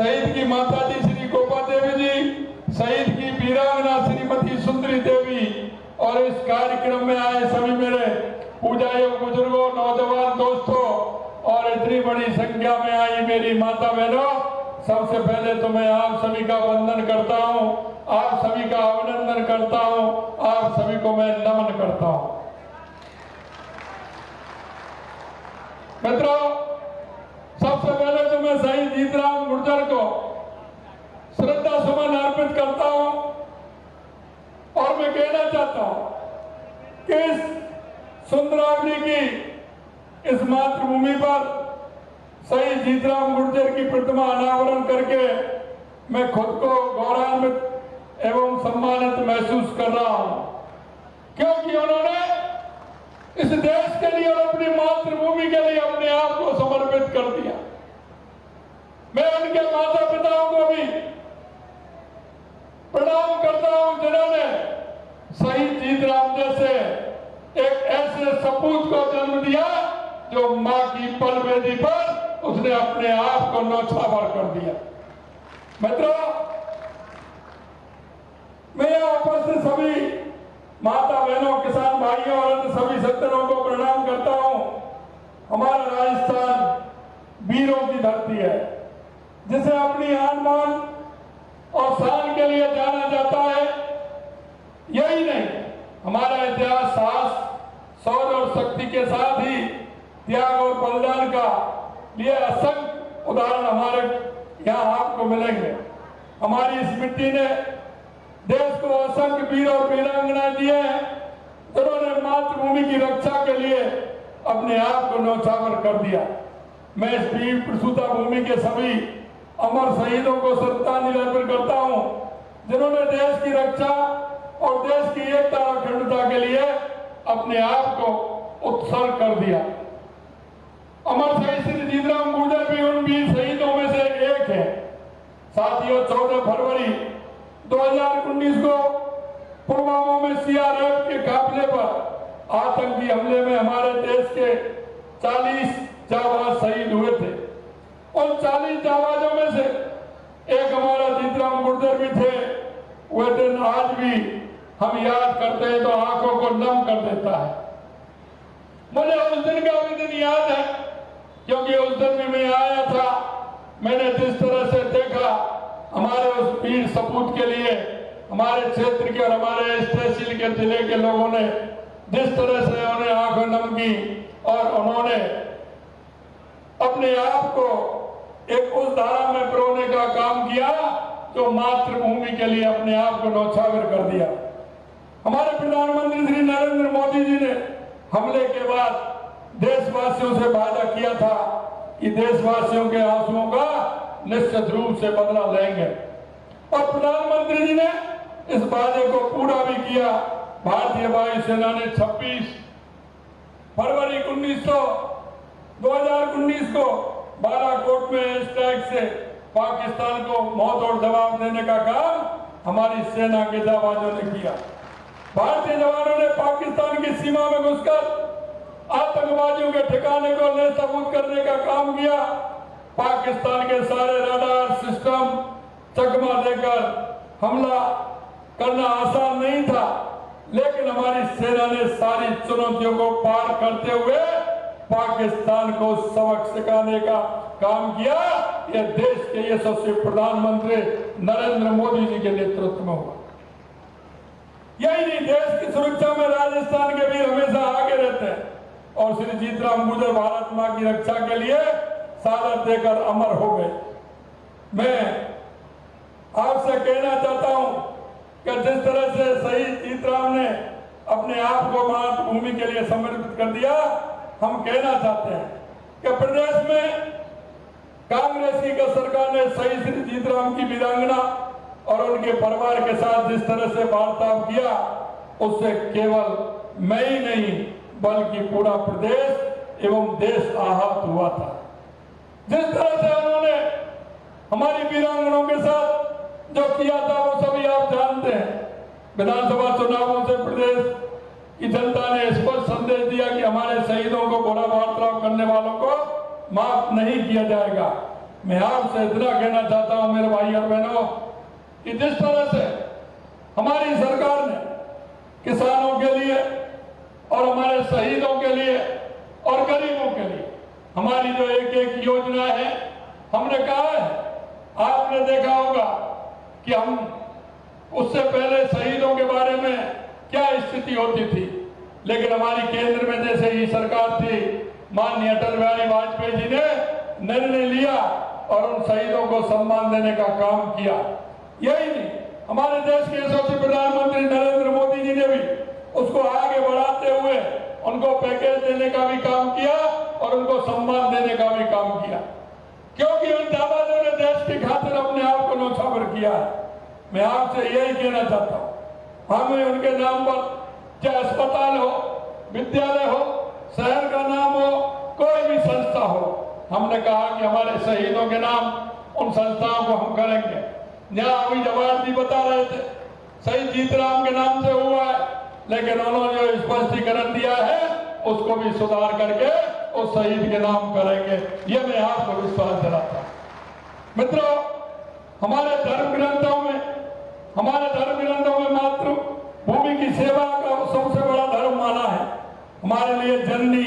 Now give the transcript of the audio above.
शहीद की माता जी श्री गोपा देवी जी, शहीद की वीरांगना श्रीमती सुंदरी देवी और इस कार्यक्रम में आए सभी मेरे पूजारियों, बुजुर्गों, नौजवान दोस्तों और इतनी बड़ी संख्या में आई मेरी माता बहनों, सबसे पहले तो मैं आप सभी का वंदन करता हूं, आप सभी का अभिनंदन करता हूं, आप सभी को मैं नमन करता हूं। मित्रों, सबसे पहले तो मैं शहीद जीतराम गुर्जर को श्रद्धा सुमन अर्पित करता हूं और मैं कहना चाहता हूं कि इस सुंदरावली की इस मातृभूमि पर शहीद जीतराम गुर्जर की प्रतिमा अनावरण करके मैं खुद को गौरवान्वित एवं सम्मानित महसूस कर रहा हूं, क्योंकि उन्होंने इस देश के लिए और अपनी मातृभूमि के लिए अपने आप को समर्पित कर दिया। मैं उनके माता पिताओं को भी प्रणाम करता हूं जिन्होंने शहीद जीतराम जैसे एक ऐसे सपूत को जन्म दिया जो मां की पलवेदी पर उसने अपने आप को न्यौछावर कर दिया। मित्रों, मैं यहाँ उपस्थित सभी माता बहनों, किसान भाइयों और अन्य सभी सज्जनों को प्रणाम करता हूं। हमारा राजस्थान वीरों की धरती है, जिसे अपनी आन बान और शान के लिए जाना जाता है। यही नहीं, हमारा इतिहास साहस, शौर्य और शक्ति के साथ ही त्याग और बलिदान का लिए असंख्य उदाहरण हमारे यहाँ आपको मिलेंगे। हमारी इस मिट्टी ने देश को असंख्य वीर और वीरांगना दिए हैं, जिन्होंने मातृभूमि की रक्षा के लिए अपने आप को न्यौछावर कर दिया। मैं इस वीर प्रसूता भूमि के सभी अमर शहीदों को श्रद्धांजलि अर्पित करता हूं, जिन्होंने देश की रक्षा और देश की एकता और अखंडता के लिए अपने आप को उत्सर्ग कर दिया। अमर शहीद श्री जीतराम गुर्जर भी उन वीर शहीदों में से एक है। साथियों, 14 फरवरी 2019 को पुलवामा में सीआरपीएफ के काफिले पर आतंकी हमले में हमारे देश के 40 जाबाज शहीद हुए थे। उन 40 जाबाजों में से एक हमारा जीतराम गुर्जर भी थे। वह दिन आज भी हम याद करते हैं तो आंखों को नम कर देता है। मुझे उस दिन का भी दिन याद है, क्योंकि उस दिन भी मैं आया था। मैंने जिस तरह से देखा हमारे उस वीर सपूत के लिए हमारे क्षेत्र के और हमारे इस तहसील के जिले के लोगों ने जिस तरह से उन्हें आंखों नम की और उन्होंने अपने आप को एक उस धारा में पिरोने का काम किया जो मातृभूमि के लिए अपने आप को न्यौछावर कर दिया। हमारे प्रधानमंत्री श्री नरेंद्र मोदी जी ने हमले के बाद देशवासियों से वादा किया था कि देशवासियों के आंसुओं का निश्चित रूप से बदला लेंगे, और प्रधानमंत्री जी ने इस वादे को पूरा भी किया। भारतीय वायुसेना ने 26 फरवरी 2019 को बालाकोट में स्ट्राइक से पाकिस्तान को मुंहतोड़ जवाब देने का काम हमारी सेना के जाबाजों ने किया। भारतीय जवानों ने पाकिस्तान की सीमा में घुसकर आतंकवादियों के ठिकाने को नष्ट करने का काम किया। पाकिस्तान के सारे रडार सिस्टम चकमा देकर हमला करना आसान नहीं था, लेकिन हमारी सेना ने सारी चुनौतियों को पार करते हुए पाकिस्तान को सबक सिखाने का काम किया। यह देश के यशस्वी प्रधानमंत्री नरेंद्र मोदी जी के नेतृत्व में हुआ। यही नहीं, देश की सुरक्षा में राजस्थान के वीर हमेशा आगे रहते हैं, और श्री जीतराम गुर्जर भारत मां की रक्षा के लिए शहादत देकर अमर हो गए। मैं आपसे कहना चाहता हूं कि जिस तरह से शहीद जीतराम ने अपने आप को मातृभूमि के लिए समर्पित कर दिया, हम कहना चाहते हैं कि प्रदेश में कांग्रेस की सरकार ने शहीद श्री जीतराम की वीरांगना और उनके परिवार के साथ जिस तरह से वार्तालाप किया, उससे केवल मैं ही नहीं बल्कि पूरा प्रदेश एवं देश आहत हुआ था। जिस तरह से उन्होंने हमारी वीरांगनाओं के साथ जो किया था वो सभी आप जानते हैं। विधानसभा चुनावों से प्रदेश की जनता ने स्पष्ट संदेश दिया कि हमारे शहीदों को बुरा वार्तालाप करने वालों को माफ नहीं किया जाएगा। मैं आपसे इतना कहना चाहता हूं मेरे भाई और बहनों कि जिस तरह से हमारी सरकार ने किसानों के लिए और हमारे शहीदों के लिए और गरीबों के लिए हमारी जो एक एक योजना है, हमने कहा है, आपने देखा होगा कि हम उससे पहले शहीदों के बारे में क्या स्थिति होती थी, लेकिन हमारी केंद्र में जैसे ही सरकार थी, माननीय अटल बिहारी वाजपेयी जी ने निर्णय लिया और उन शहीदों को सम्मान देने का काम किया। यही नहीं, हमारे देश के यशस्वी प्रधानमंत्री नरेंद्र मोदी जी ने भी उसको आगे बढ़ाते हुए उनको पैकेज देने का भी काम किया और उनको सम्मान देने का भी काम किया, क्योंकि उन जाबाजों ने देश की खातिर अपने आप को न्यौछावर किया है। मैं आपसे यही कहना चाहता हूं, हमें उनके नाम पर चाहे अस्पताल हो, विद्यालय हो, शहर का नाम हो, कोई भी संस्था हो, हमने कहा कि हमारे शहीदों के नाम उन संस्थाओं को हम करेंगे। जहां अभी जवाहर जी बता रहे थे शहीद जीतराम के नाम से हुआ है, लेकिन उन्होंने जो स्पष्टीकरण दिया है उसको भी सुधार करके उस शहीद के नाम करेंगे, ये मैं आपको विश्वास दिलाता हूं। मित्रों, हमारे धर्म ग्रंथों में मातृभूमि की सेवा का सबसे बड़ा धर्म माना है। हमारे लिए जननी